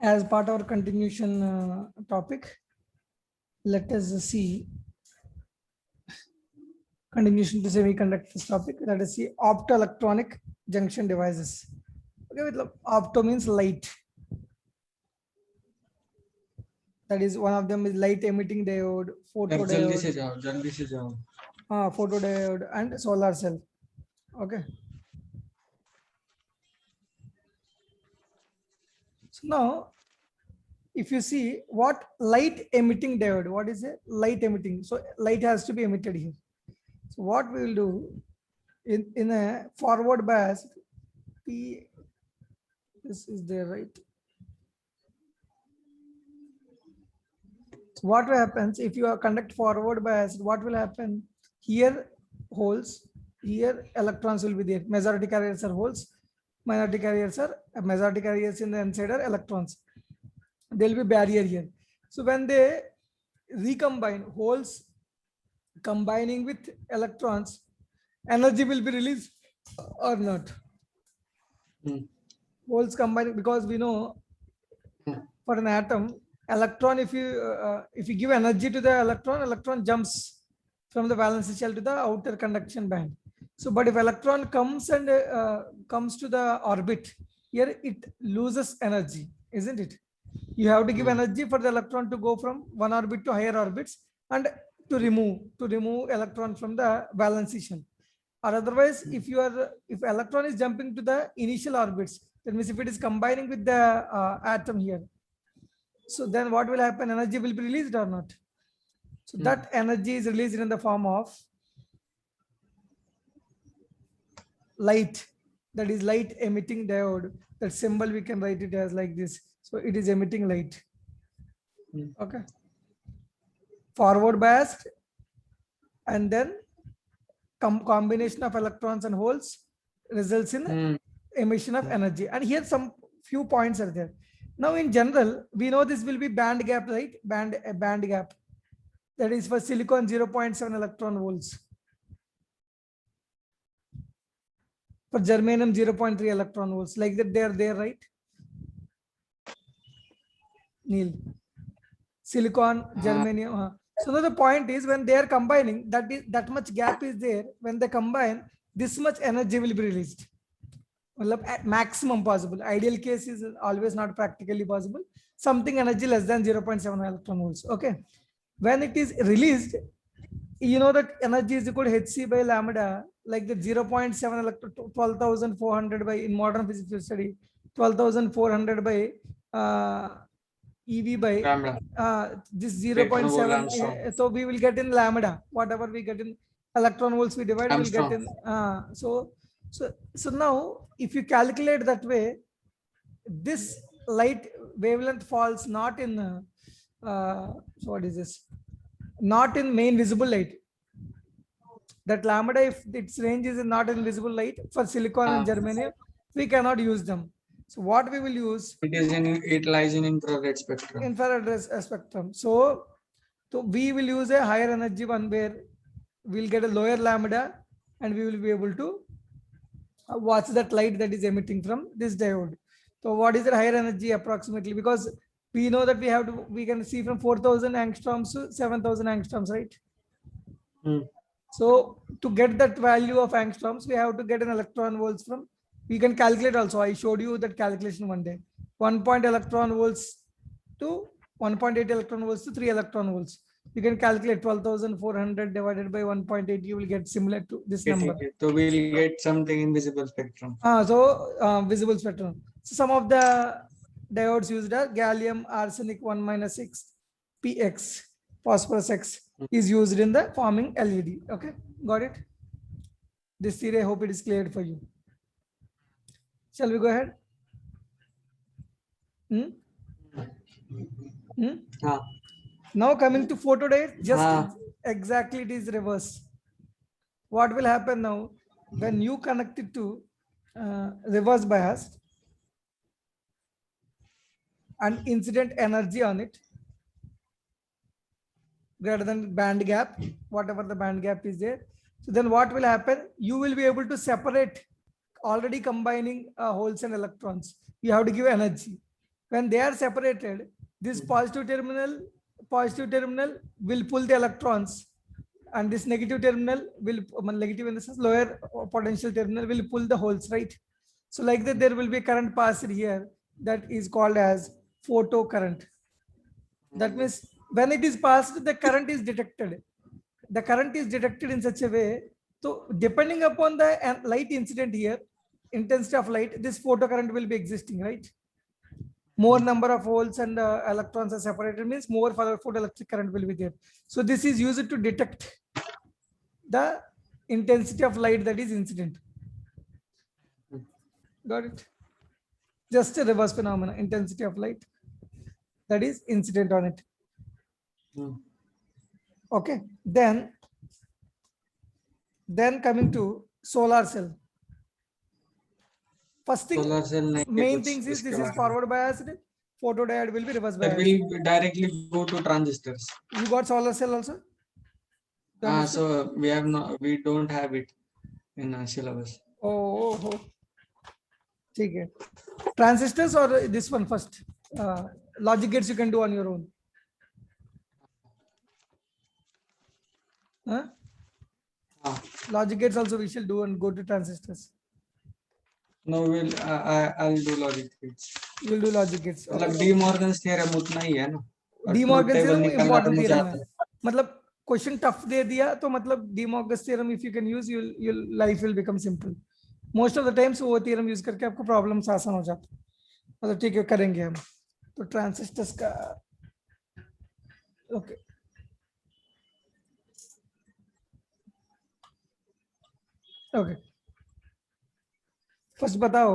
As part of our continuation topic, let us see continuation to semiconductors topic, that is see optoelectronic junction devices. Okay, with opto means light. That is one of them is light emitting diode, जल्दी से photodiode, जाओ जल्दी से जाओ photodiode and solar cell. Okay. So now if you see what light emitting diode, what is a light emitting? So light has to be emitted here. So what we will do in a forward bias, P, this is there, right? So what happens if you are conduct forward bias? What will happen? Here holes, here electrons will be there. Majority carriers are holes, majority carriers in the inside are electrons. There will be barrier here. So when they recombine, holes combining with electrons, energy will be released or not. Holes combining, because we know for an atom, electron, if you give energy to the electron jumps from the valence shell to the outer conduction band. So but if electron comes and comes to the orbit, here it loses energy, isn't it? You have to give energy for the electron to go from one orbit to higher orbits and to remove electron from the valence shell. Or otherwise, if electron is jumping to the initial orbits, that means if it is combining with the atom here, so then what will happen? Energy will be released or not? So that energy is released in the form of light. That is light emitting diode. That symbol we can write it as like this. So it is emitting light. Okay. Forward biased, and then combination of electrons and holes results in emission of energy. And here some few points are there. Now in general, we know this will be band gap, right? Band gap. That is for silicon 0.7 electron volts. For germanium 0.3 electron volts. Like that they are there, right? Neil. Silicon, germanium. So now the point is when they are combining, that much gap is there. When they combine, this much energy will be released. At maximum possible. Ideal case is always not practically possible. Something energy less than 0.7 electron volts. Okay. When it is released, you know that energy is equal to hc by lambda, like the 0.7 electron, 12,400 by, in modern physics study, 12,400 by EV by this 0.7. So we will get in lambda, whatever we get in electron volts we divide, we will get in. So now if you calculate that way, this light wavelength falls not in so what is this, not in main visible light. That lambda, if its range is not in visible light, for silicon and germanium we cannot use them. So what we will use, it lies in infrared spectrum. Spectrum. So we will use a higher energy one where we'll get a lower lambda and we will be able to watch that light that is emitting from this diode. So what is the higher energy approximately? Because we know that we can see from 4,000 angstroms to 7,000 angstroms, right? So to get that value of angstroms, we have to get an electron volts from, we can calculate also. I showed you that calculation one day. 1 electron volts to 1.8 electron volts to 3 electron volts. You can calculate 12,400 divided by 1.8. You will get similar to this number. So we will get something in visible spectrum. Visible spectrum. So some of the diodes used are gallium arsenic 1 - 6 px, phosphorus X is used in the forming LED. Okay, got it? This theory, I hope it is clear for you. Shall we go ahead? Now coming to photodiode, just exactly it is reverse. What will happen now when you connect it to reverse biased and incident energy on it greater than band gap, whatever the band gap is there. So then what will happen? You will be able to separate already combining holes and electrons. You have to give energy. When they are separated, this positive terminal will pull the electrons, and this negative terminal will, negative in the sense lower potential terminal will pull the holes, right? So like that, there will be current passed here that is called as photocurrent. That means when it is passed, the current is detected. The current is detected in such a way, so depending upon the light incident here, intensity of light, this photocurrent will be existing, right? More number of holes and electrons are separated means more photoelectric current will be there. So this is used to detect the intensity of light that is incident. Got it? Just a reverse phenomena, intensity of light that is incident on it. Okay, then coming to solar cell. First thing, Solar cell नहीं है main कुछ things is इसके this is बारे में. forward biased, photodiode will be reverse That biased. will directly go to transistors. You got solar cell also? You understood? So we don't have it in our syllabus. Oh. ठीक है. Transistors or this one first? Logic gates you can do on your own. Huh? Logic gates also we shall do and go to transistors. No, I'll do logic gates. You will do logic gates. मतलब Okay. De Morgan's theorem उतना ही है ना. De Morgan Table theorem निकालना तो important मुझे theorem आता है. है. मतलब क्वेश्चन टफ दे दिया तो मतलब De Morgan theorem if you can use your life will become simple. Most of the times वो थ्योरम यूज करके आपको प्रॉब्लम्स आसान हो जाता है. मतलब ठीक है, करेंगे हम. तो ट्रांजिस्टर्स का ओके. ओके, फर्स्ट बताओ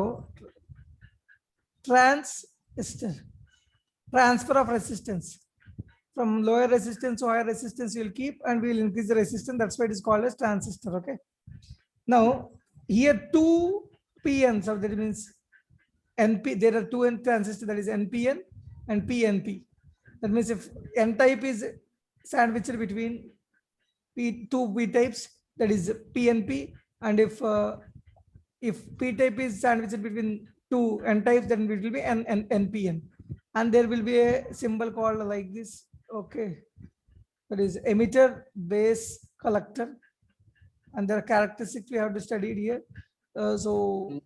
transistor, transfer of resistance from lower resistance to higher resistance you will keep, and we will increase the resistance. That's why it is called as transistor. Okay, now here two PNs, so that means NP, there are two N transistors, that is NPN and PNP. That means if N type is sandwiched between two P types, that is PNP, and if P type is sandwiched between two N types, then it will be NPN. And there will be a symbol called like this. Okay, that is emitter, base, collector, and there are characteristics we have to study here. So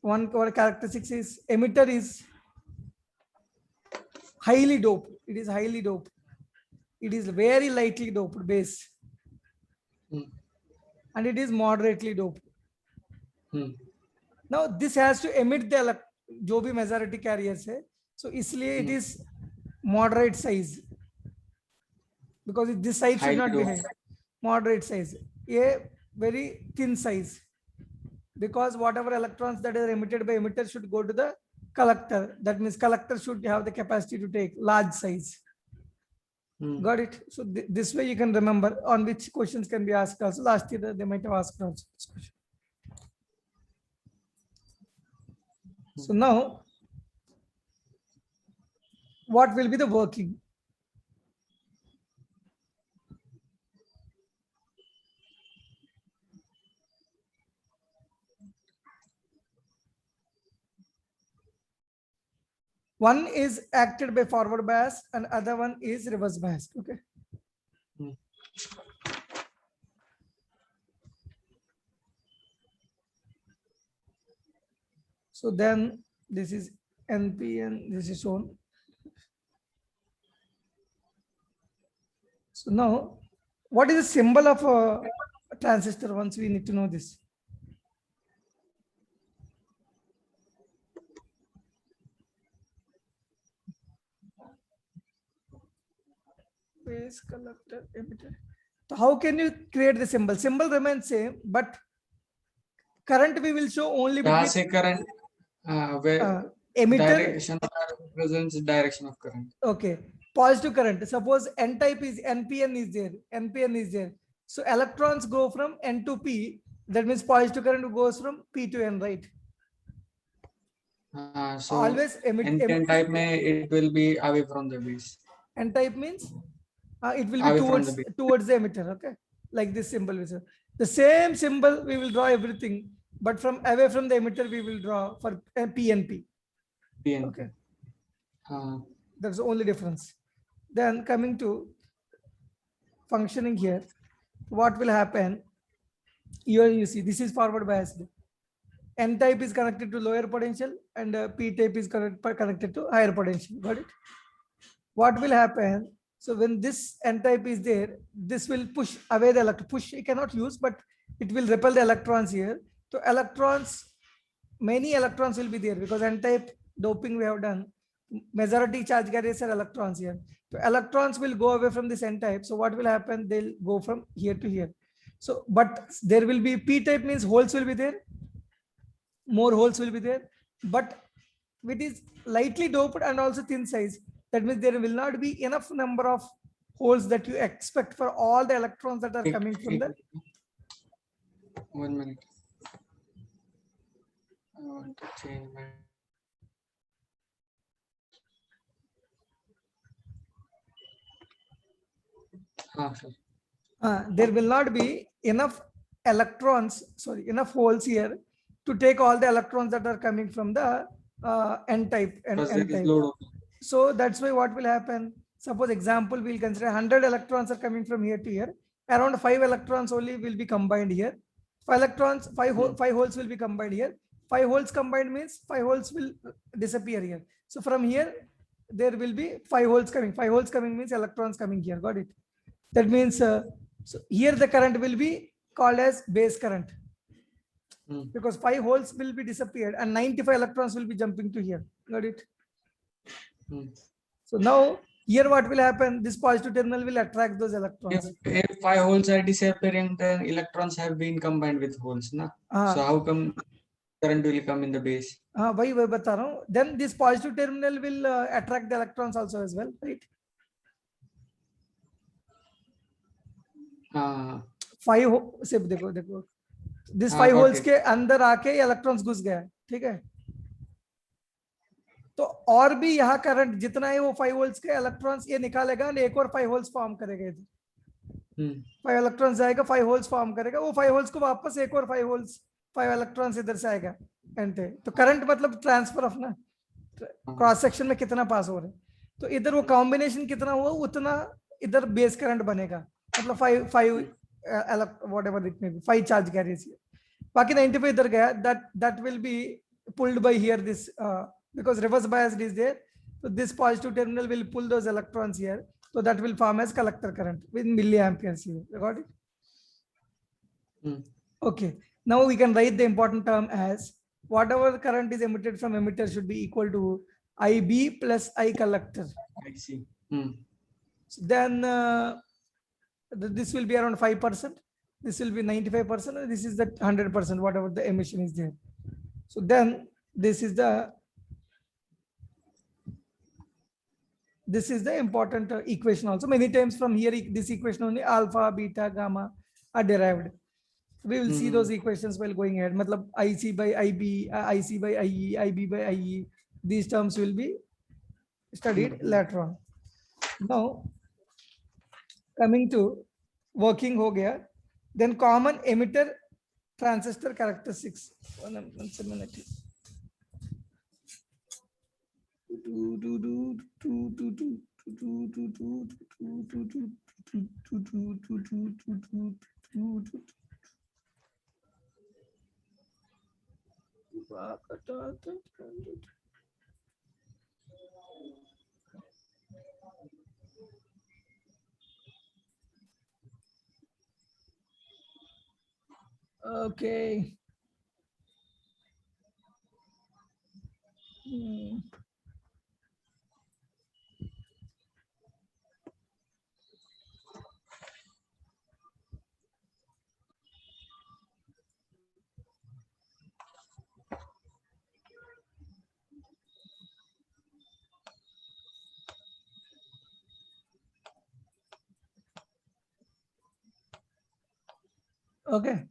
one characteristics is emitter is highly doped. It is highly doped. It is very lightly doped base, and it is moderately doped. Now this has to emit the जो भी majority carriers है, so इसलिए it is moderate size, because this side should not be high. Moderate size, ये very thin size, because whatever electrons that are emitted by emitter should go to the collector. That means collector should have the capacity to take large size. Got it? So this way you can remember on which questions can be asked also. Last year they might have asked also this question. So now, what will be the working? One is acted by forward bias and other one is reverse bias. Okay. So then this is NP and this is shown. So now, what is the symbol of a transistor? Once we need to know this. Base, collector, emitter. So how can you create the symbol? Symbol remains same, but current we will show only between से current where emitter. Direction represents direction of current. Okay, positive current. Suppose N type is NPN is there. NPN is there. So electrons go from N to P. That means positive current goes from P to N, right? So always emit. N type में it will be away from the base. N type means it will Away be from towards the emitter. Okay, like this symbol. The same symbol we will draw everything, but from away from the emitter we will draw for PNP. PN. Okay, Uh, that's the only difference. Then coming to functioning here, what will happen? Here you see this is forward biased. N type is connected to lower potential and P type is connected to higher potential. Got it? What will happen? So when this N type is there, this will push away the electron. Push it cannot use, but it will repel the electrons here. So electrons, many electrons will be there because N type doping we have done. Majority charge carriers are electrons here. So electrons will go away from this N type. So what will happen? They'll go from here to here. So, but there will be P type means holes will be there. More holes will be there, but it is lightly doped and also thin size. That means there will not be enough number of holes that you expect for all the electrons that are coming from the. 1 minute. I want to change my. Sir. There will not be enough electrons, sorry, enough holes here to take all the electrons that are coming from the N type and Because N there is type. load. So that's why what will happen? Suppose example, we'll consider 100 electrons are coming from here to here. Around 5 electrons only will be combined here. 5 electrons, 5 holes will be combined here. 5 holes combined means 5 holes will disappear here. So from here, there will be 5 holes coming. 5 holes coming means electrons coming here. Got it? That means so here the current will be called as base current. Because 5 holes will be disappeared and 95 electrons will be jumping to here. Got it? So now here what will happen? This positive terminal will attract those electrons. If 5 holes are disappearing, then electrons have been combined with holes, na? So how come current will come in the base? वही बता रहा हूँ. Then this positive terminal will attract the electrons also as well, right? 5 से देखो this 5 holes के अंदर आके electrons घुस गया, ठीक है? तो और भी यहाँ करंट जितना है वो 5 होल्स के इलेक्ट्रॉन्स ये निकालेगा और एक और 5 होल्स फॉर्म करेगा इधर. 5 इलेक्ट्रॉन्स जाएगा, 5 होल्स फॉर्म करेगा, वो 5 होल्स को वापस एक और 5 होल्स 5 इलेक्ट्रॉन्स इधर से आएगा एंटे. तो करंट मतलब ट्रांसफर ऑफ ना, क्रॉस सेक्शन में कितना पास हो रहा है. तो इधर वो कॉम्बिनेशन कितना हुआ उतना इधर बेस करंट बनेगा. मतलब 5 whatever it may be, 5 charge carriers here. बाकी 95 इधर गया, that will be pulled by here this because reverse bias is there. So this positive terminal will pull those electrons here. So that will form as collector current with milliamperes here. You got it? Okay. Now we can write the important term as whatever current is emitted from emitter should be equal to IB plus I collector. I see. So then this will be around 5%. This will be 95%. And this is the 100%, whatever the emission is there. So then this is the important equation also. Many times from here, this equation only alpha, beta, gamma are derived. We will see those equations while going ahead. Matlab IC by IB, IC by IE, IB by IE. These terms will be studied later on. Now, coming to working ho gaya, then common emitter transistor characteristics. One minute. Okay. Okay.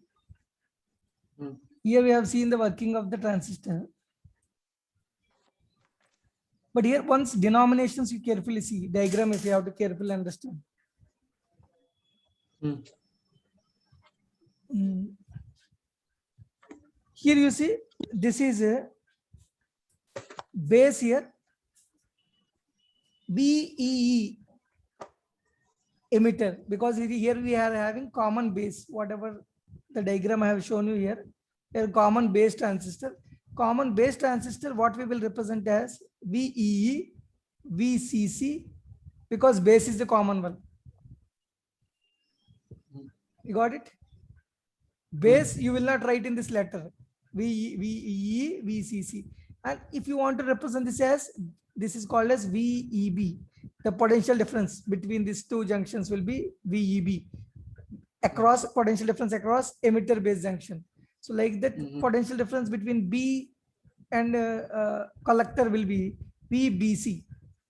Here we have seen the working of the transistor. But here once denominations you carefully see, diagram if you have to carefully understand. Here you see, this is a base here, BEE emitter, because here we are having common base, whatever the diagram I have shown you here, a common base transistor. Common base transistor, what we will represent as VEE, VCC, because base is the common one. You got it? Base you will not write in this letter, VEE, VCC. And if you want to represent this as, this is called as VEB. The potential difference between these two junctions will be VEB, across potential difference across emitter base junction. So like that, potential difference between B and collector will be VBC,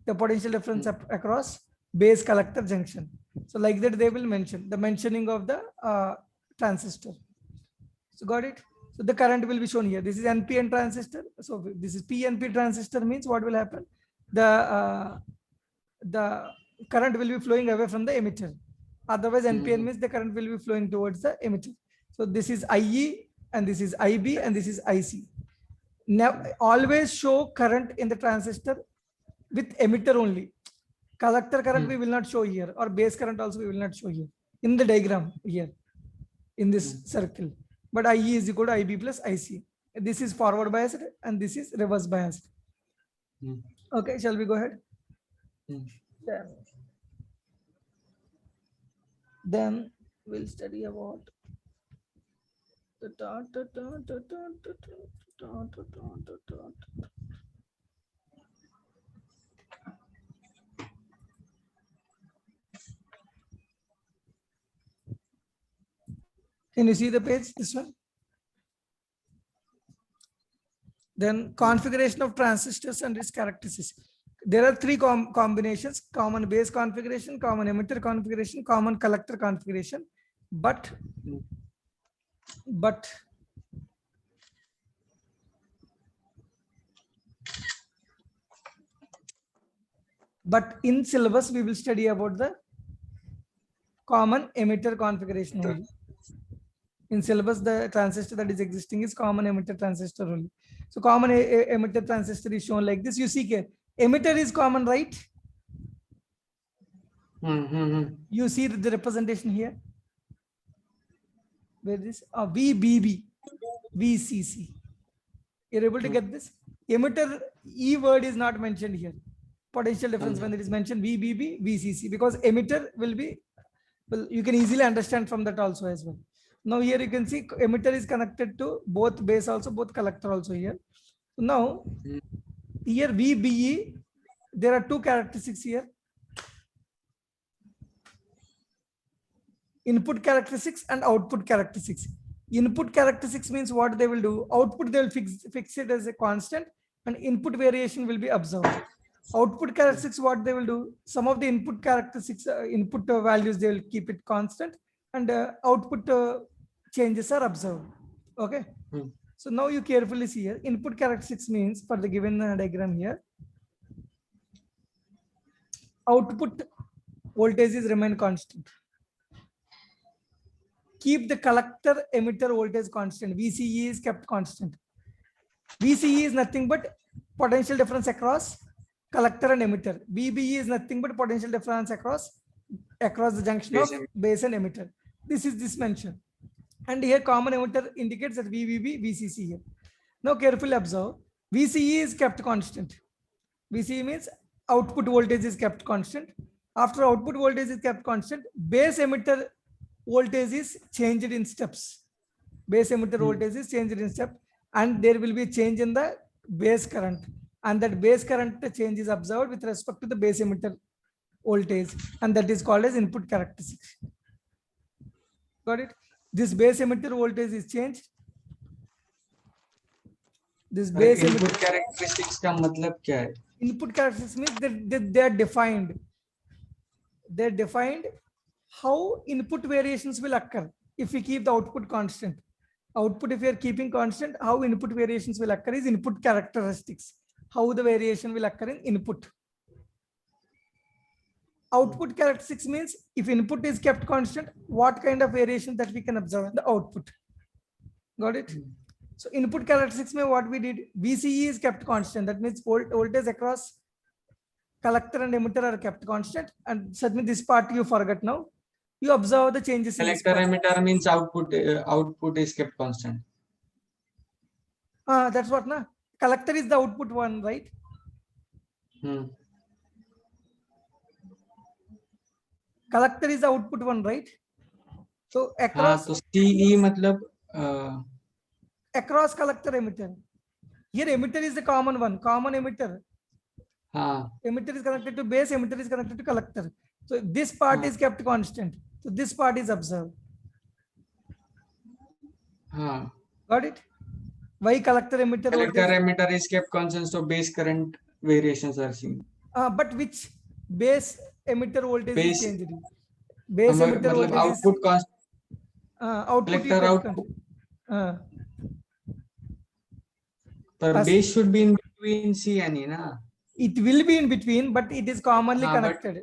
the potential difference across base collector junction. So like that they will mention the mentioning of the transistor. So got it? So the current will be shown here. This is NPN transistor. So this is PNP transistor, means what will happen? The current will be flowing away from the emitter. Otherwise NPN means the current will be flowing towards the emitter. So this is IE and this is IB and this is IC. Now always show current in the transistor with emitter only. Collector current we will not show here, or base current also we will not show here in the diagram here in this circle. But IE is equal to IB plus IC. This is forward biased and this is reverse biased. Okay, shall we go ahead? Then we'll study about the Can you see the page, this one? Then configuration of transistors and its characteristics. There are three combinations: common base configuration, common emitter configuration, common collector configuration. But in syllabus we will study about the common emitter configuration only. In syllabus, the transistor that is existing is common emitter transistor only. So common emitter transistor is shown like this. You see here, emitter is common, right? You see the representation here. Where is VBB, VCC? You're able to get this? Emitter E word is not mentioned here. Potential difference when it is mentioned VBB, VCC, because emitter will be, well, you can easily understand from that also as well. Now here you can see emitter is connected to both base also, both collector also here. So now here VBE, there are two characteristics here. Input characteristics and output characteristics. Input characteristics means what they will do. Output they will fix it as a constant, and input variation will be observed. Output characteristics, what they will do, some of the input characteristics, input values, they will keep it constant, and output changes are observed. Okay. So now you carefully see here, input characteristics means for the given diagram here, output voltages remain constant. Keep the collector emitter voltage constant. VCE is kept constant. VCE is nothing but potential difference across collector and emitter. VBE is nothing but potential difference across the junction of base and emitter. This is this mentioned. And here common emitter indicates that VBB, VCC here. Now carefully observe. VCE is kept constant. VCE means output voltage is kept constant. After output voltage is kept constant, base emitter voltage is changed in steps. Base emitter voltage is changed in step, and there will be a change in the base current, and that base current change is observed with respect to the base emitter voltage, and that is called as input characteristics. Got it? This base emitter voltage is changed. This base input characteristics का मतलब क्या है? Input characteristics means that they are defined. They are defined how input variations will occur if we keep the output constant. Output, if we are keeping constant, how input variations will occur is input characteristics. How the variation will occur in input. Output characteristics means if input is kept constant, what kind of variation that we can observe in the output. Got it? So input characteristics mein what we did, VCE is kept constant. That means voltage across collector and emitter are kept constant. And certainly this part you forgot now. You observe the changes in this Collector part. emitter means output is kept constant. That's what na. Collector is the output one, right? Collector is the output one, right? So across तो CE मतलब across collector emitter. Here emitter is the common one, common emitter. Emitter is connected to base, emitter is connected to collector. So this part is kept constant. So this part is observed. Got it? Why collector emitter? Collector emitter is kept constant, so base current variations are seen. But which base emitter voltage base, is changed? Base emitter voltage output is constant. Output Collector output. But base should be in between C and E, na? It will be in between, but it is commonly connected.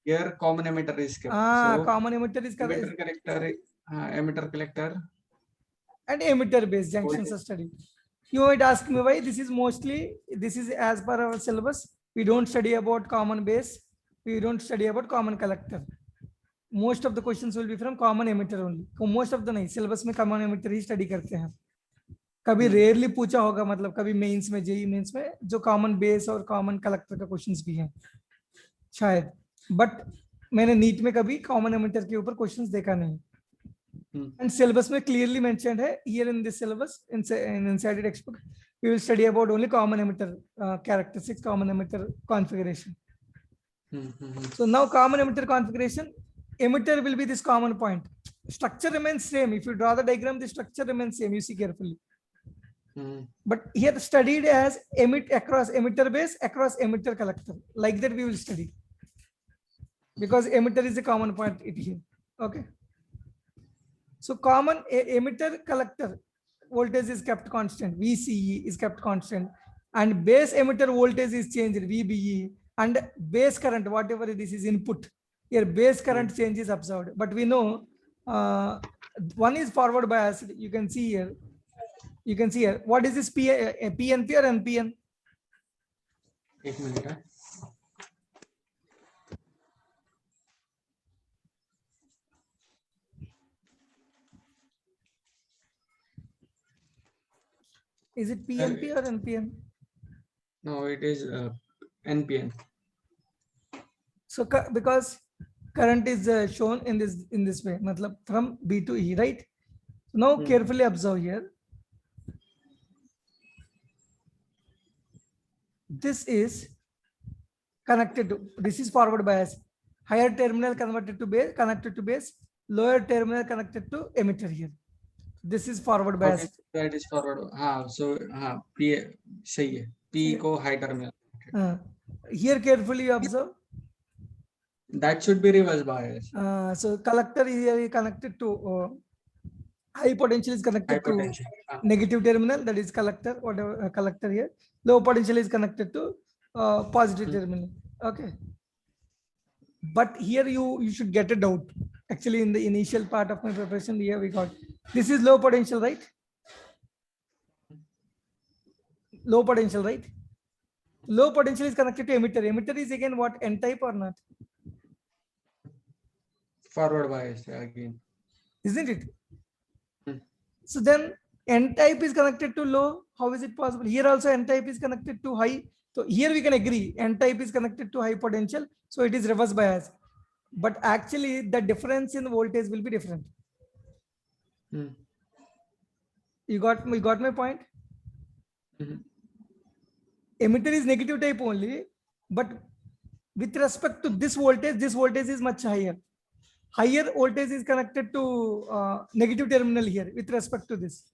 Here common emitter is kept. So common emitter is emitter collector, emitter collector, and emitter base junctions are studied. You might ask me why. This is as per our syllabus. We don't study about common base. We don't study about common collector. Most of the questions will be from common emitter only. Most of the नहीं syllabus में common emitter ही study करते हैं. कभी rarely पूछा होगा, मतलब कभी mains में, जेई मेंस में जो common base और common collector का questions भी हैं शायद, but मैंने नीट में कभी common emitter के ऊपर questions देखा नहीं. And syllabus में clearly mentioned है, here in this syllabus, inside the textbook, we will study about only common emitter characteristics, common emitter configuration. So now common emitter configuration, emitter will be this common point. Structure remains same. If you draw the diagram, the structure remains same. You see carefully. But here studied as across emitter base, across emitter collector. Like that we will study. Because emitter is a common point here. Okay. So common emitter collector voltage is kept constant. VCE is kept constant. And base emitter voltage is changed, VBE. And base current, whatever this is input. Here base current change is observed. But we know one is forward bias. You can see here. You can see here. What is this PNP or NPN? 1 minute. Is it PNP or NPN? No, it is NPN. So because current is shown in this way, matlab from B to E, right? Now carefully observe here. This is connected to, this is forward bias. Higher terminal converted to base, connected to base, lower terminal connected to emitter here. This is forward bias. That is forward. So P सही है. P को high terminal. Here carefully you observe. That should be reverse bias. So collector is connected to high potential is connected to negative terminal, that is collector, whatever collector here. Low potential is connected to positive terminal. Okay. But here you should get a doubt. Actually, in the initial part of my preparation, here we got this is low potential, right? Low potential, right? Low potential is connected to emitter. Emitter is again what, N type or not? Forward bias again. Isn't it? So then N type is connected to low. How is it possible? Here also N type is connected to high. So here we can agree N type is connected to high potential. So it is reverse bias. But actually the difference in voltage will be different. You got my point? Emitter is negative type only, but with respect to this voltage is much higher. Higher voltage is connected to negative terminal here with respect to this.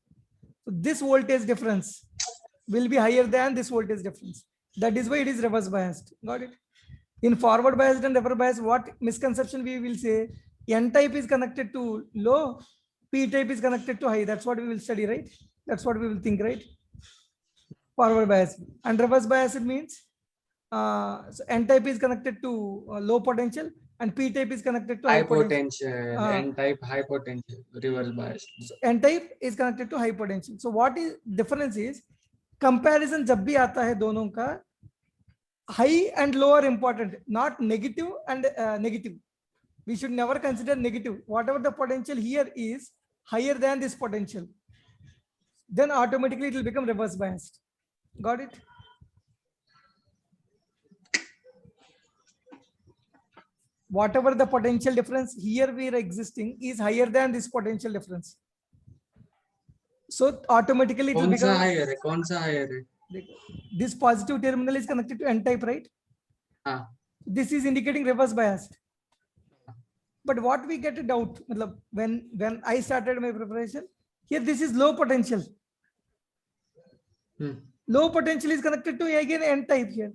So this voltage difference will be higher than this voltage difference. That is why it is reverse biased. Got it? In forward biased and reverse biased, what misconception we will say? N type is connected to low, P type is connected to high. That's what we will study, right? That's what we will think, right? Forward bias. And reverse bias, it means so N type is connected to low potential and P type is connected to high high potential. potential, N type high potential, reverse bias. So N type is connected to high potential. So what is difference is comparison जब भी आता है दोनों का high and low are important, not negative and negative. We should never consider negative. Whatever the potential here is higher than this potential, then automatically it will become reverse biased. Got it? Whatever the potential difference here we are existing is higher than this potential difference. So automatically it will कौन सा become higher है? कौन सा higher है? this positive terminal is connected to N type, right? हाँ. This is indicating reverse biased. But what we get a doubt, when I started my preparation, here this is low potential. Low potential is connected to again N type here.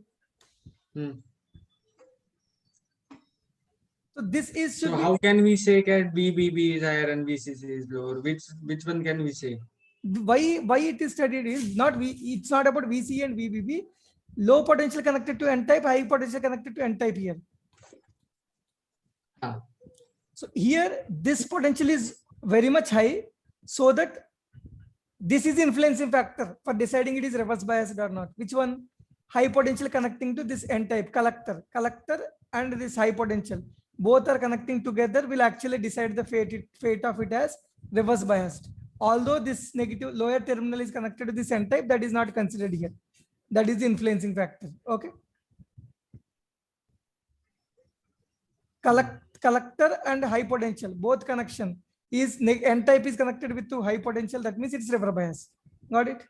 So this is So how can we say that VBB is higher and VCC is lower? Which one can we say? Why it is studied is not it's not about VC and VBB. Low potential connected to N type, high potential connected to N type here. So here this potential is very much high, so that this is influencing factor for deciding it is reverse biased or not. Which one? High potential connecting to this N type collector and this high potential, both are connecting together, will actually decide the fate of it as reverse biased. Although this negative lower terminal is connected to this N type, that is not considered here. That is the influencing factor. Okay. Collector and high potential, both connection is N type is connected with to high potential. That means it's reverse bias. Got it?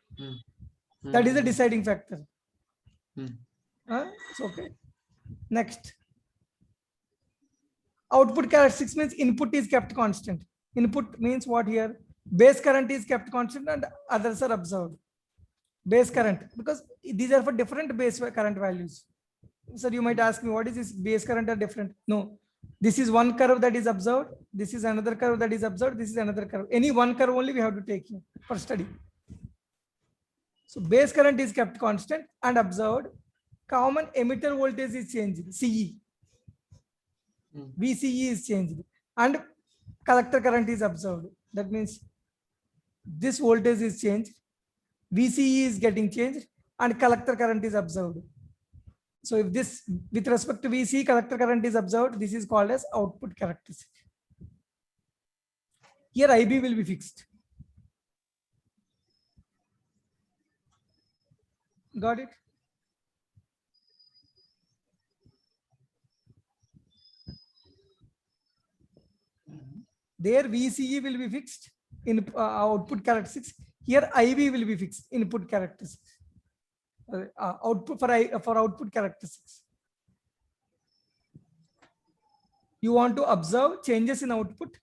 That is the deciding factor. It's okay. Next. Output characteristics means input is kept constant. Input means what here? Base current is kept constant and others are observed. Base current, because these are for different base current values. So you might ask me, what is this base current are different? No, this is one curve that is observed. This is another curve that is observed. This is another curve. Any one curve only we have to take here for study. So base current is kept constant and observed. Common emitter voltage is changed, CE. VCE is changed and collector current is observed. That means this voltage is changed, VCE is getting changed and collector current is observed. So if this with respect to VCE collector current is observed, this is called as output characteristic. Here IB will be fixed. Got it? There VCE will be fixed in output characteristics. Here IB will be fixed input characteristics. Output for output characteristics. You want to observe changes in output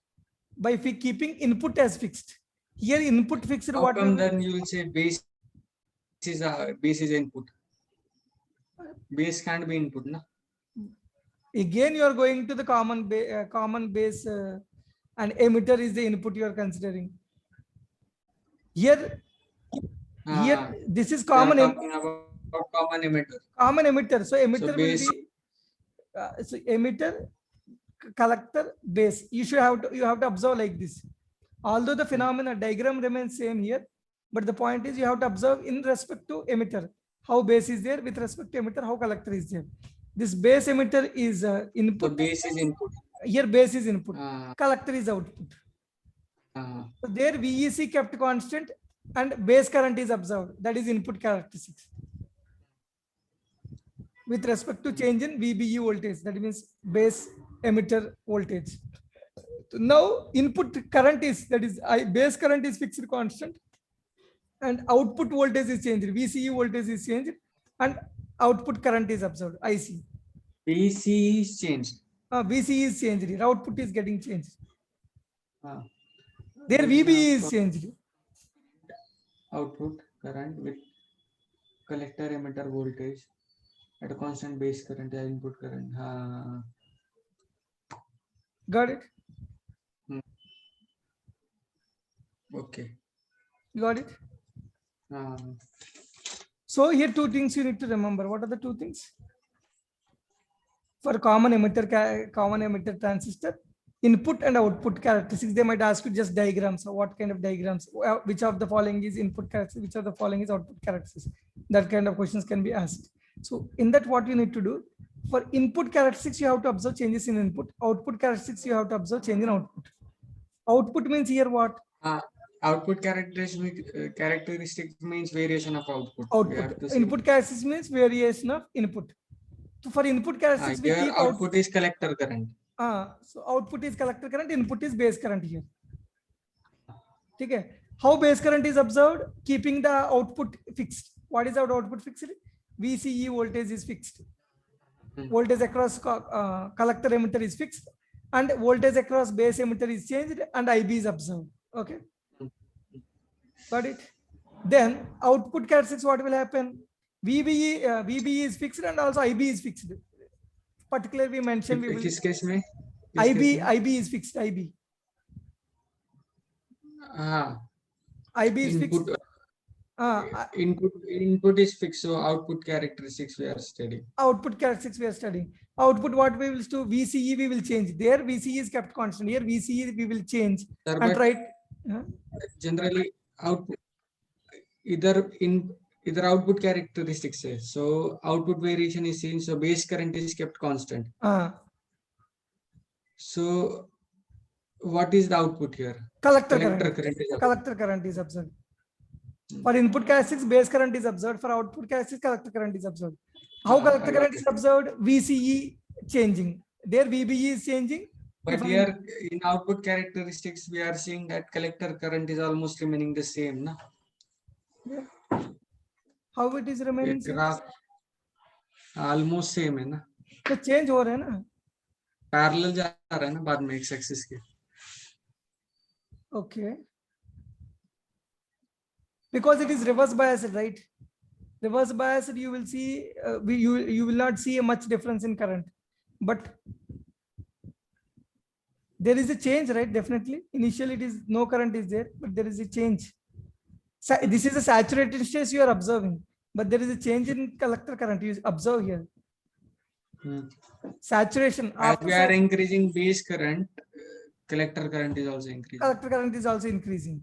by keeping input as fixed. Here input fixed. How come then you will say base is input? Base can't be input, na? Again, you are going to the common base and emitter is the input you are considering. Here this is common. Common emitter. Common emitter. So emitter so base, will be so emitter, collector, base. You have to observe like this. Although the phenomena diagram remains same here, but the point is you have to observe in respect to emitter how base is there, with respect to emitter how collector is there. This base emitter is input. So base is input. Here base is input. Collector is output. So there VEC kept constant and base current is observed. That is input characteristics. With respect to change in VBE voltage, that means base emitter voltage. So now input current is, that is base current is fixed constant and output voltage is changed. VCE voltage is changed and output current is observed. IC. VC is changed. VC is changed. Output is getting changed. There VBE is changed. Output current with collector emitter voltage at a constant base current and input current. Got it? Okay. Got it? So here two things you need to remember. What are the two things? for common emitter transistor, input and output characteristics. They might ask you just diagrams. So what kind of diagrams? Which of the following is input characteristics? Which of the following is output characteristics? That kind of questions can be asked. So in that, what you need to do, for input characteristics, you have to observe changes in input. Output characteristics, you have to observe change in output. Output means here what? Output characteristic means variation of output. We have Output. to see. Input characteristics means variation of input. So for input characteristics, we Here keep output is collector current. So output is collector current, input is base current here. Okay. How base current is observed? Keeping the output fixed. What is our output fixed? VCE voltage is fixed. Voltage across collector emitter is fixed, and voltage across base emitter is changed, and IB is observed. Okay. Got it? Then output characteristics, what will happen? VBE is fixed and also IB is fixed. Particularly we mentioned we will, किस case में? IB is fixed. IB is fixed. Input is fixed, so output characteristics we are studying. Output characteristics we are studying. Output, what we will do? VCE we will change. There VCE is kept constant. Here VCE we will change. Sir, and write. Generally output either output characteristics है. So output variation is seen. So base current is kept constant. So what is the output here? Collector current is observed. For input characteristics, base current is observed. For output characteristics, collector current is observed. How collector current is observed? VCE changing. There VBE is changing. But here in output characteristics, we are seeing that collector current is almost remaining the same. Na? Yeah. How it is remaining? Graph almost same है ना? तो change हो रहा है ना? Parallel जा रहा है ना बाद में x-axis के. Okay. Because it is reverse biased, right? Reverse biased, you will see, you will not see a much difference in current, but there is a change, right? Definitely. Initially, it is no current is there, but there is a change. This is a saturated state you are observing, but there is a change in collector current you observe here. Saturation. As we are increasing base current, collector current is also increasing. Collector current is also increasing.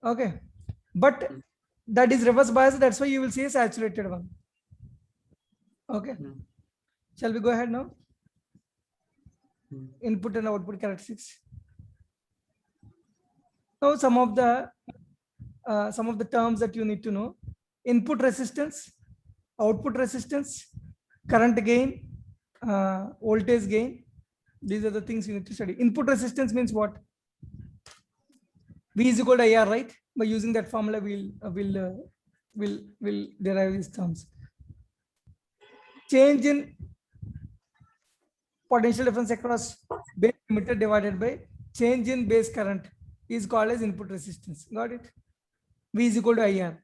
Okay. But that is reverse bias. That's why you will see a saturated one. Okay. Shall we go ahead now? Input and output characteristics. Now some of the terms that you need to know: input resistance, output resistance, current gain, voltage gain. These are the things you need to study. Input resistance means what? V is equal to IR, right? By using that formula, we'll derive these terms. Change in potential difference across base emitter divided by change in base current is called as input resistance. Got it? V is equal to IR.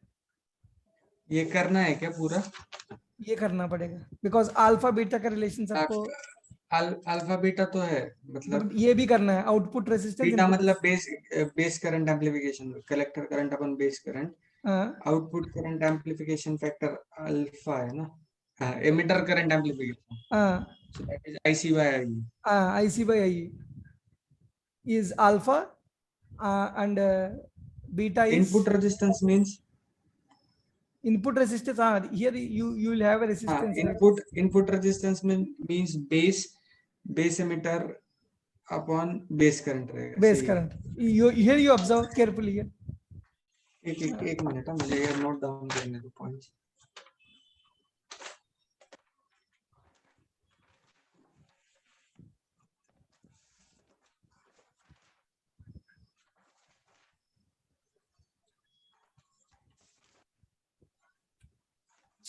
ये करना है क्या पूरा? ये करना पड़ेगा because alpha beta का relation सबको अल्फा बीटा तो है, मतलब ये भी करना है. आउटपुट रेजिस्टेंस बीटा मतलब base current amplification, collector current upon base current, output current amplification factor alpha है ना, emitter current amplification, so that is IC by IE. IC by IE is alpha and beta is input resistance means input resistance. Here you will have a resistance. Input resistance means base emitter upon base current रहेगा. Base current. Here you observe carefully here. एक minute मुझे ये note down करने दो points.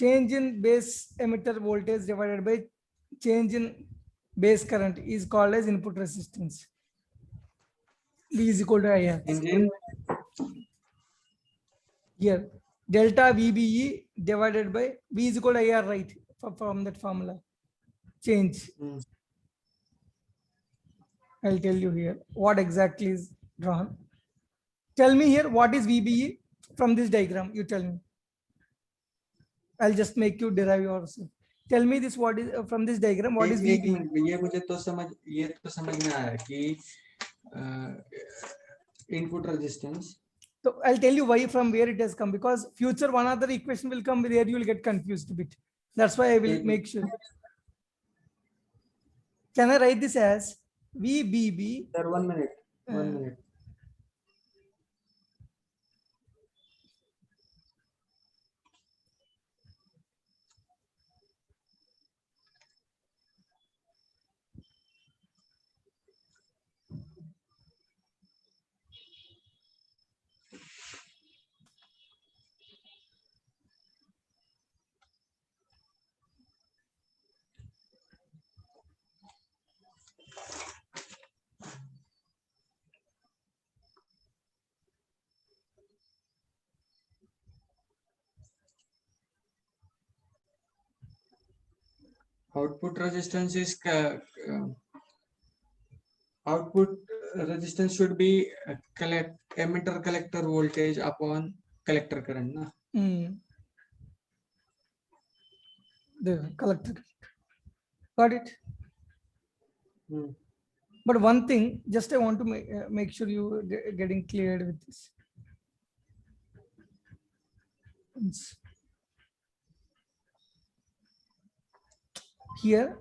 Change in base emitter voltage divided by change in base current is called as input resistance. V is equal to IR. Here, delta VBE divided by V is equal to IR, right? From that formula. Change. I'll tell you here what exactly is drawn. Tell me here what is VBE from this diagram. You tell me. I'll just make you derive yourself. tell me this, what is from this diagram, what is एक VB? Minute, ये तो समझ में आया कि input resistance. So I'll tell you why, from where it has come, because future one other equation will come where you will get confused a bit. That's why I will make sure. Can I write this as VBB? Sir, 1 minute. 1 minute. Output resistance is output resistance should be emitter collector voltage upon collector current, na? The collector. Got it? Hmm. But one thing, just I want to make sure you getting cleared with this. Here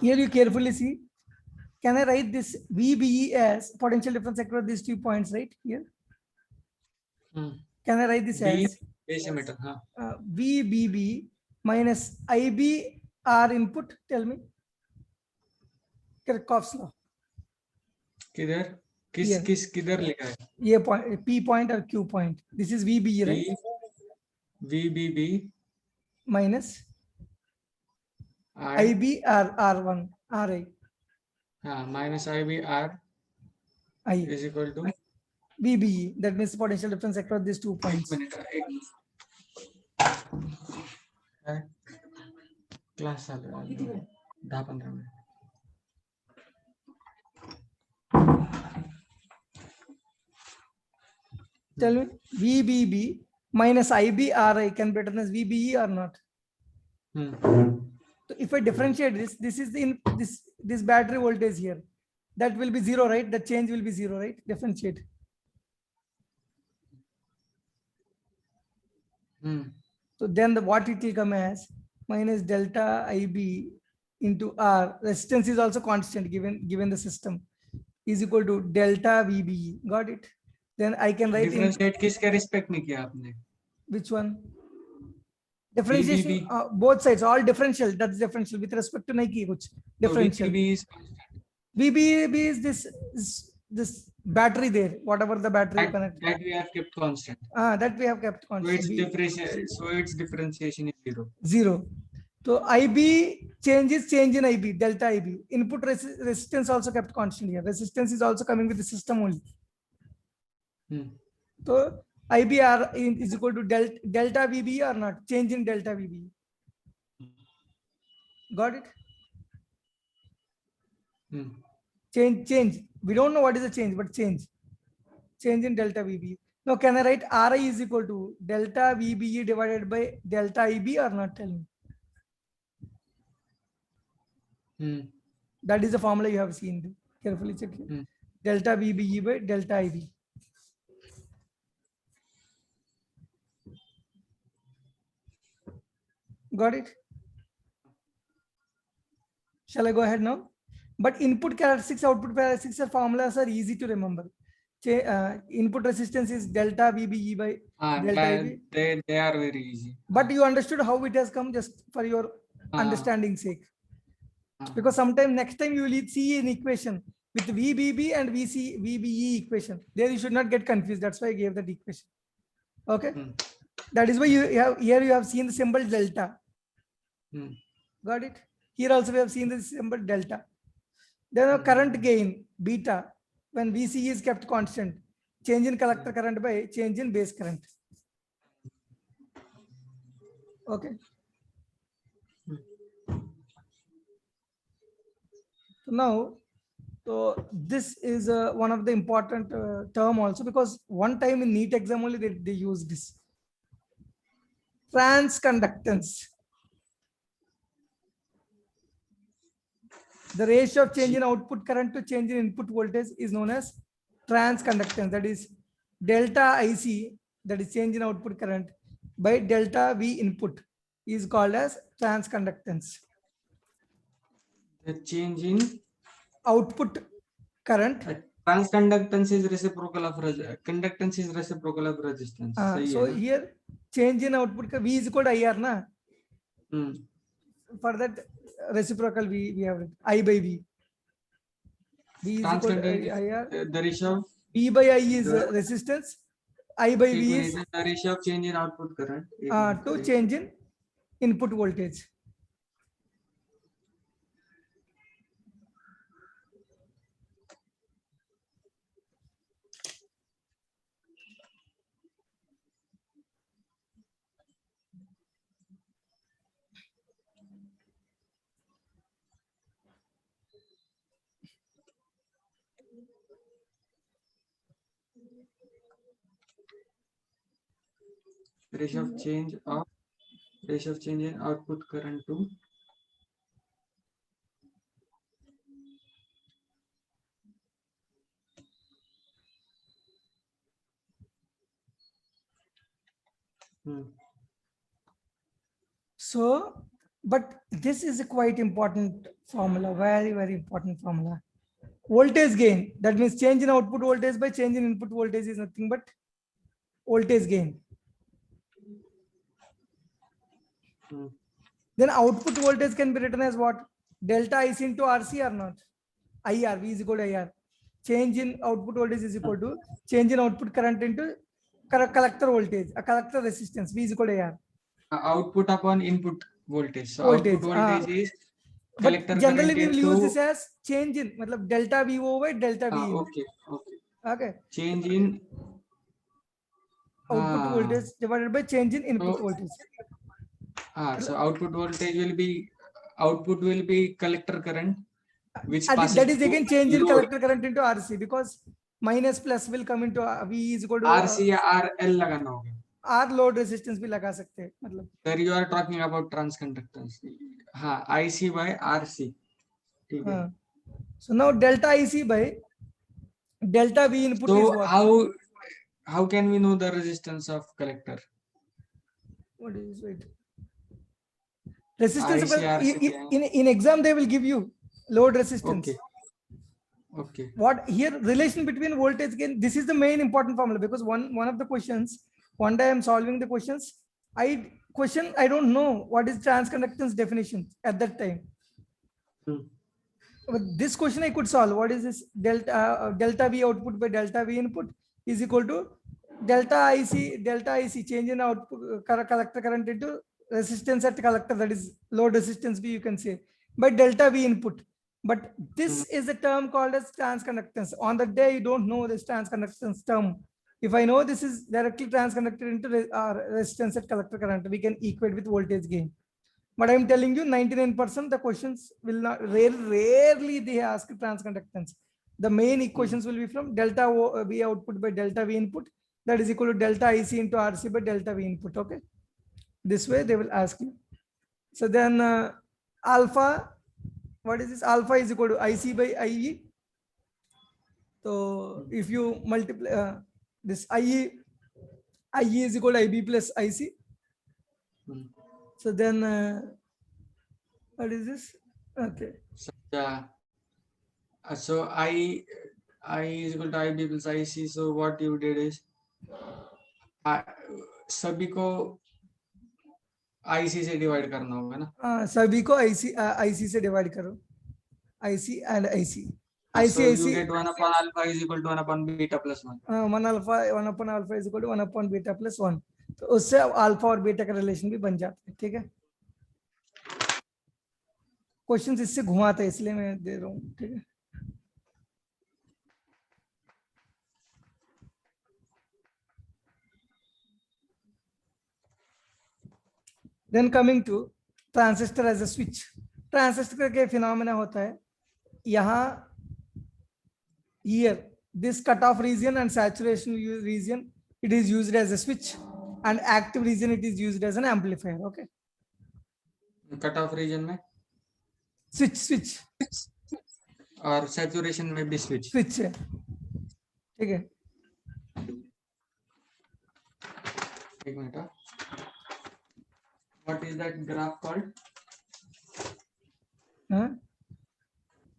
you carefully see. Can I write this VBE as potential difference across these 2 points, right here? Can I write this as base emitter, VBB minus IB R input? Tell me. Kirchhoff's law. किधर किधर लिखा है? ये point, P point or Q point. This is VBE, right? VBB minus IB R1 RI. Minus IB R I is equal to VBE. That means potential difference across these 2 points. Class 10-15 minutes. Tell me, VBB minus IB RI can be written as VBE or not? So if I differentiate this, this is this battery voltage here. That will be 0, right? The change will be 0, right? Differentiate. So then what it will come as minus delta IB into R. Resistance is also constant given the system, is equal to delta VBE. Got it? Then I can write differentiate किसके respect में किया आपने? Which one? Differentiation, both sides, all differential. That's differential with respect to Nike. Differential. VBB is this battery there, whatever the battery connect. That we have kept constant. That we have kept constant. So its differentiation is 0. 0. So IB change in IB, delta IB. Input resistance also kept constant here. Resistance is also coming with the system only. So IBR is equal to delta VB or not? Change in delta VB. Got it? Change. We don't know what is the change, but change in delta VB. Now, can I write RI is equal to delta VBE divided by delta IB or not? Tell me. That is the formula you have seen. Carefully check here. Delta VBE by delta IB. Got it? Shall I go ahead now? But input characteristics, output characteristics formulas are easy to remember. Input resistance is delta VBE by delta IB. They are very easy. But you understood how it has come, just for your understanding sake. Because sometime next time you will see an equation with VBB and VBE equation. There you should not get confused. That's why I gave that equation. Okay. That is why here you have seen the symbol delta. Got it? Here also we have seen the symbol delta. Then a current gain beta when VC is kept constant. Change in collector current by change in base current. Okay. So now, so this is one of the important term also, because one time in NEET exam only they use this. transconductance. The ratio of change in output current to change in input voltage is known as transconductance. That is delta IC, that is change in output current, by delta V input is called as transconductance. The change in output current. Transconductance is reciprocal of conductance is reciprocal of resistance. So here change in output V is equal to IR na. For that reciprocal we have I by V. V is equal to IR. The ratio of V by I is resistance. I by V is the ratio of change in output current to change in input voltage. Ratio of change in output current to So, but this is a quite important formula, very, very important formula. Voltage gain, that means change in output voltage by change in input voltage is nothing but voltage gain. Then output voltage can be written as what? Delta IC into RC or not? IR, V is equal to IR. Change in output voltage is equal to change in output current into collector voltage, a collector resistance, V is equal to IR. Output upon input voltage. So output voltage is collector. But generally we will use this as change in, matlab delta VO by delta V. Okay. Change in output voltage divided by change in input voltage. So output will be collector current, which passes that is again change in collector current into RC, because minus plus will come into V is equal to RC या RL लगाना होगा. R load resistance भी लगा सकते हैं मतलब. There you are talking about transconductance. हाँ, IC by RC. So now delta IC by delta V input is what? How can we know the resistance of collector? What is it? Resistance in exam they will give you load resistance. Okay. What here relation between voltage gain? This is the main important formula, because one of the questions, one day I am solving the questions. I don't know what is transconductance definition at that time. But this question I could solve. What is this delta V output by delta V input is equal to delta IC change in output collector current into resistance at collector, that is load resistance V you can say, by delta V input. But this is a term called as transconductance. On the day you don't know this transconductance term. If I know this is directly transconducted into resistance at collector current, we can equate with voltage gain. But I'm telling you 99% the questions will not, rarely they ask transconductance. The main equations will be from delta V output by delta V input, that is equal to delta IC into RC by delta V input. Okay. This way they will ask you. So then alpha, what is this? Alpha is equal to IC by IE. So if you multiply this IE is equal to IB plus IC. So then what is this? Okay. So I is equal to IB plus IC. So what you did is सभी को IC से divide करना होगा ना? सभी को IC से divide करो. IC and IC. So you get 1 upon alpha is equal to 1 upon beta plus 1. 1 upon alpha is equal to 1 upon beta plus 1. तो उससे अल्फा और बीटा का रिलेशन भी बन जाता है. ठीक है. क्वेश्चंस इससे घुमाते हैं इसलिए मैं दे रहा हूँ. ठीक है. Then coming to transistor as a switch. Transistor के phenomena होता है यहाँ here this cutoff region and saturation region, it is used as a switch. and active region it is used as an amplifier. Okay. Cut off region में Switch और saturation में भी switch. है. ठीक है. एक मिनट. What is that graph called? हाँ.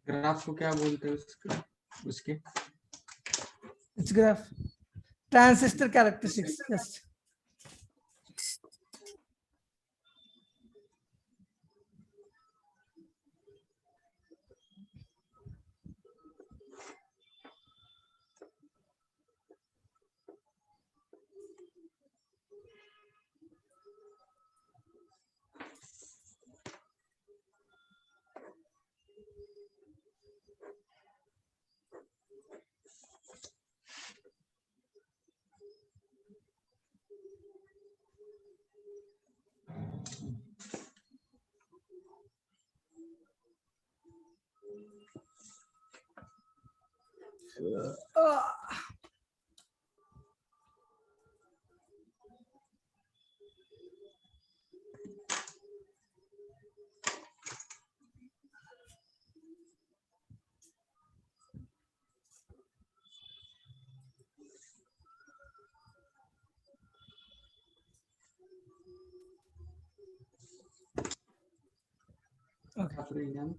ग्राफ को क्या बोलते हैं उसके? It's graph. Transistor characteristics. Yes. Graph region.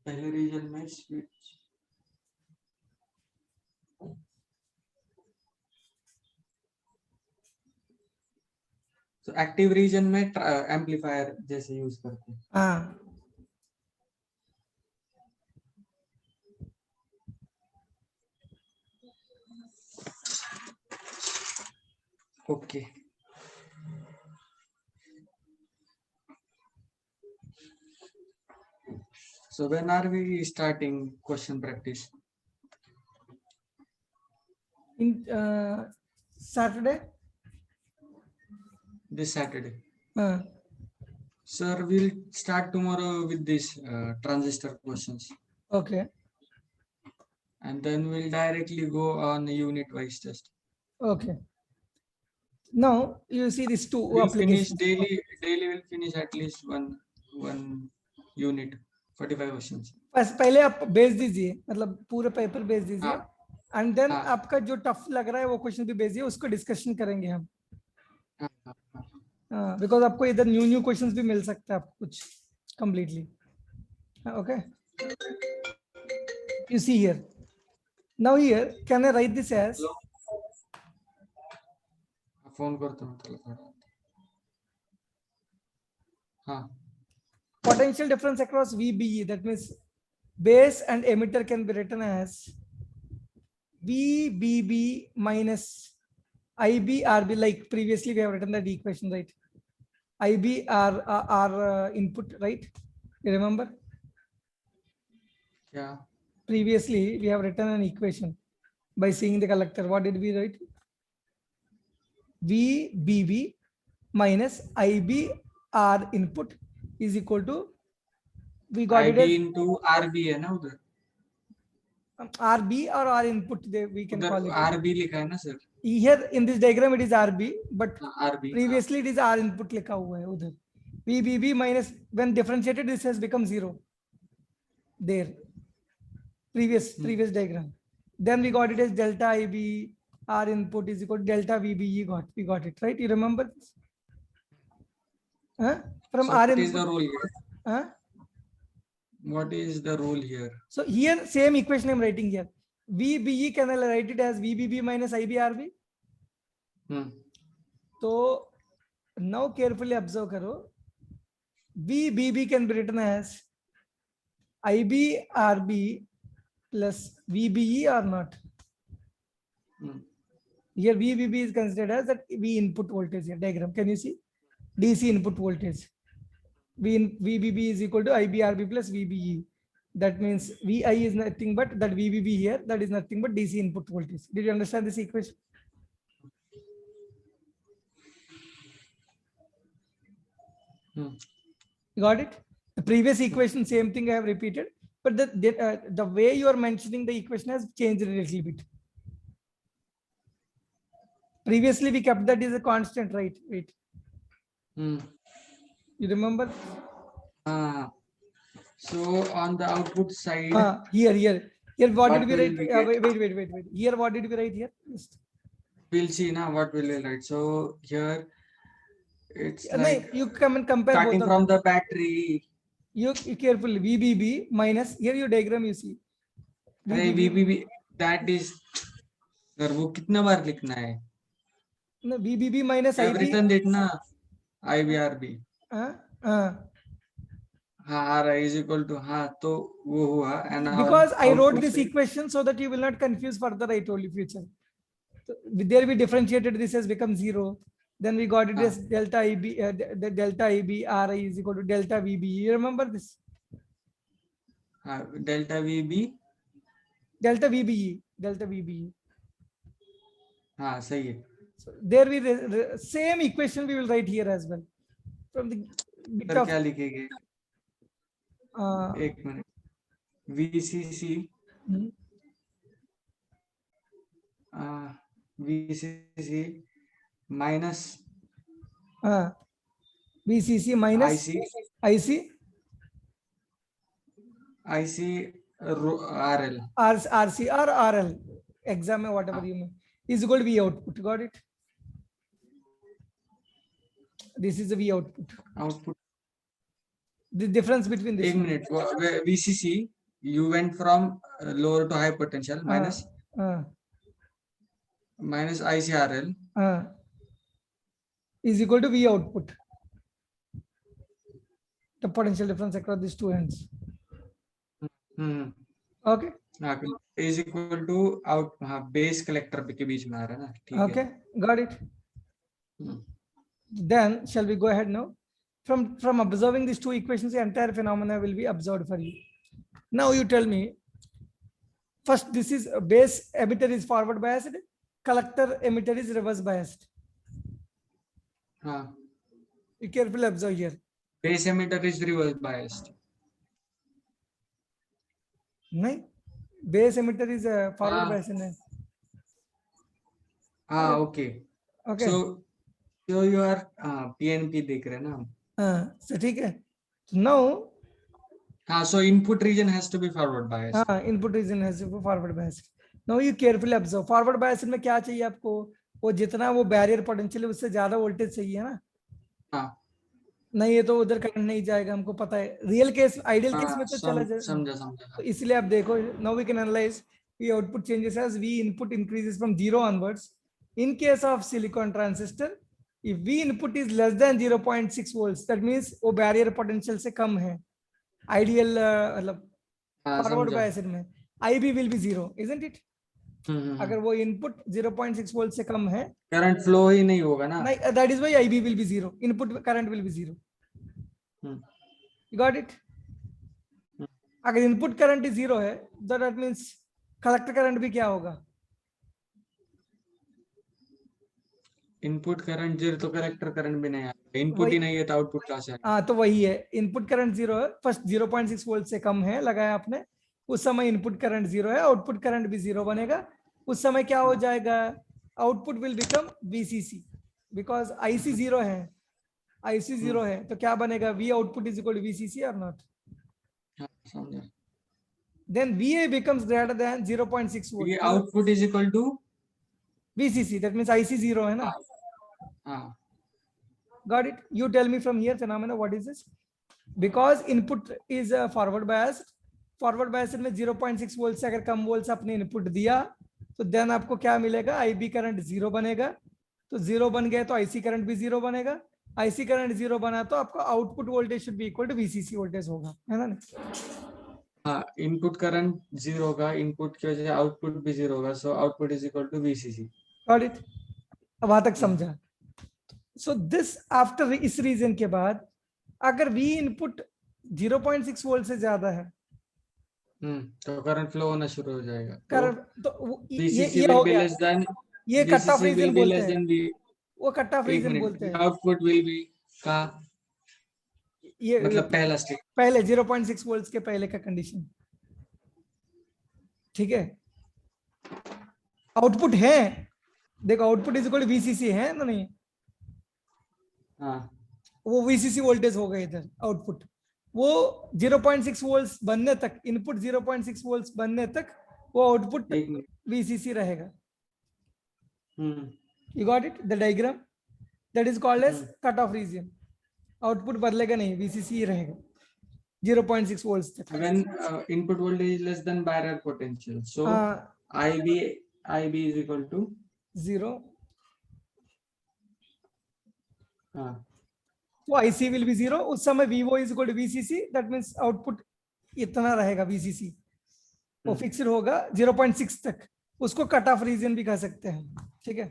पहले रीजन में स्विच. तो एक्टिव रीजन में एम्पलीफायर जैसे यूज करते हैं. हाँ. Okay. So when are we starting question practice? In Saturday. This Saturday. हाँ. Sir, we'll start tomorrow with this transistor questions. Okay. And then we'll directly go on unit wise test. Okay. Now you see these two We'll finish applications. daily we'll finish at least one unit, 45 questions. बस पहले आप भेज दीजिए, मतलब पूरे paper भेज दीजिए, and then हाँ. आपका जो टफ लग रहा है वो क्वेश्चन भी भेजिए, उसको डिस्कशन करेंगे हम. बिकॉज आपको इधर न्यू क्वेश्चंस भी मिल सकता है आपको कुछ completely. Okay. You see here. Now here can I write this as. Phone करता हूँ थोड़ा. हाँ. Potential difference across VBE, that means base and emitter, can be written as VBB minus IBRB, like previously we have written that equation, right? IB are input, right? You remember? Yeah. Previously we have written an equation by seeing the collector. What did we write? VBB minus IBR input is equal to, we got IB it as into RB है ना उधर. RB or R input, we can call it. RB लिखा है ना sir. Here in this diagram it is RB, but RB previously it is R input लिखा हुआ है उधर. VBB minus, when differentiated this has become 0 there, previous diagram. Then we got it as delta IB R input is equal to delta VBE. We got it, right? You remember this? From so R what input. is the rule here? What is the rule here? So here same equation I'm writing here. VBE, can I write it as VBB minus IBRB? So now carefully observe karo. VBB can be written as IBRB plus VBE or not? here VBB is considered as that V input voltage here diagram. Can you see? DC input voltage. VBB is equal to IBRB plus VBE. That means VI is nothing but that VBB here, that is nothing but DC input voltage. Did you understand this equation? You got it? The previous equation, same thing I have repeated, but the way you are mentioning the equation has changed a little bit. Previously, we kept that as a constant, right? Wait. You remember? So on the output side, here, what did we write? Wait. Here, what did we write here? We'll see now what will we write. So here, it's like you come and compare starting both from the battery. You carefully VBB minus here your diagram you see. VBB that is. Sir वो कितना बार लिखना है? No, VBB minus IB. Written it ना IBRB. R is equal to तो वो हुआ and because I wrote this equation so that you will not confuse further. I told you future. So there we differentiated this has become 0. Then we got it as delta IB, the delta IB RI is equal to delta VB. You remember this? Delta VB. Delta VBE. Delta VBE. सही है. So there we same equation we will write here as well. From the bit of क्या लिखेंगे? एक minute. VCC. VCC minus VCC minus IC RL RC or RL exam whatever you mean is equal to V output. Got it? This is the V output. The difference between this. 1 minute. VCC you went from lower to high potential minus ICRL is equal to V output. The potential difference across these two ends. Okay. Is equal to out base collector के बीच में आ रहा है ना. Okay, got it. Then shall we go ahead now? From observing these two equations, the entire phenomena will be observed for you. Now you tell me. First, this is base emitter is forward biased. Collector emitter is reverse biased. You carefully observe here. Base emitter is reverse biased. No, base emitter is forward biased. Okay. So you are PNP देख रहे ना? So ठीक है. Now. So input region has to be forward biased. Input region has to be forward biased. Now you carefully observe. Forward bias में क्या चाहिए आपको? वो जितना वो barrier potential है उससे ज्यादा voltage चाहिए है ना? नहीं ये तो उधर करंट नहीं जाएगा हमको पता है. रियल केस आइडियल केस में तो चला जाए. समझा. तो इसलिए आप देखो. Now we can analyze the output changes as V input increases from 0 onwards. In case of silicon transistor, if V input is less than 0.6 volts, that means वो barrier potential से कम है. Ideal मतलब forward bias में IB will be 0, isn't it? अगर वो input 0.6 volt से कम है current flow ही नहीं होगा ना. नहीं, that is why IB will be 0. Input current will be 0. You got it? अगर इनपुट करंट 0 है, that means कलेक्टर करंट भी क्या होगा? इनपुट करंट 0 तो कलेक्टर करंट भी नहीं आएगा. इनपुट ही नहीं है तो आउटपुट कहां से आएगा? तो वही है. इनपुट करंट 0 है, फर्स्ट 0.6 वोल्ट से कम है लगाया आपने, उस समय इनपुट करंट 0 है, आउटपुट करंट भी 0 बनेगा. उस समय क्या हो जाएगा? Output will become VCC because IC 0 है. IC 0 है तो क्या बनेगा? V output is equal to VCC और नॉट. समझा. Then VA becomes greater than 0.6 volt. V output is equal to VCC. That means IC 0 है ना? Got it? You tell me from here phenomena what is this? Because input is forward biased. Forward bias में 0.6 volt से अगर कम volt से आपने input दिया तो then आपको क्या मिलेगा? IB करंट 0 बनेगा. तो 0 बन गया तो IC करंट भी 0 बनेगा. IC करंट 0 बना तो आपका output voltage should be equal to VCC voltage होगा, है ना? इनपुट करंट 0 होगा, इनपुट की वजह से आउटपुट भी 0 होगा, so output is equal to VCC. Got it? अब वहां तक समझा? सो दिस आफ्टर इस रीजन के बाद अगर V इनपुट 0.6 वोल्ट से ज्यादा है, तो करंट फ्लो होना शुरू हो जाएगा, कर तो तो VCC ये will हो be गया, less than ये cut off VCC region will be बोलते less हैं, than V। वो कट ऑफ एक रीजन मिनट, बोलते हैं। आउटपुट will be का ये मतलब पहला स्टेप। पहले 0.6 वोल्ट के पहले का कंडीशन, ठीक है? आउटपुट है, देखो output is equal to VCC है ना? नहीं, हाँ वो VCC वोल्टेज हो गए इधर आउटपुट, वो 0.6 वोल्ट बनने तक, इनपुट 0.6 वोल्ट बनने तक वो आउटपुट एक मिनट। VCC रहेगा। You got it? The diagram that is called as cut off region. Output बदलेगा नहीं, VCC ही रहेगा 0.6 वोल्ट तक। When input voltage is less than barrier potential, so IB is equal to 0, हाँ तो IC will be 0। उस समय VO is equal to VCC, that means output इतना रहेगा VCC, वो फिक्स्ड होगा 0.6 तक, उसको कट ऑफ रीजन भी कह सकते हैं, ठीक है?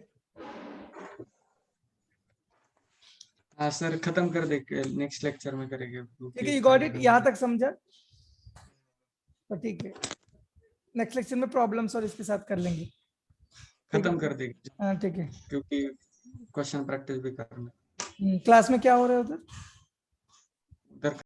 हाँ सर, खत्म कर दे, नेक्स्ट लेक्चर में करेंगे। ठीक है, यू गॉट इट? यहाँ तक समझा तो ठीक है, नेक्स्ट लेक्चर में प्रॉब्लम्स और इसके साथ कर लेंगे, खत्म कर देंगे, हाँ ठीक है। क्योंकि क्वेश्चन प्रैक्टिस भी करना। क्लास में क्या हो रहा है उधर?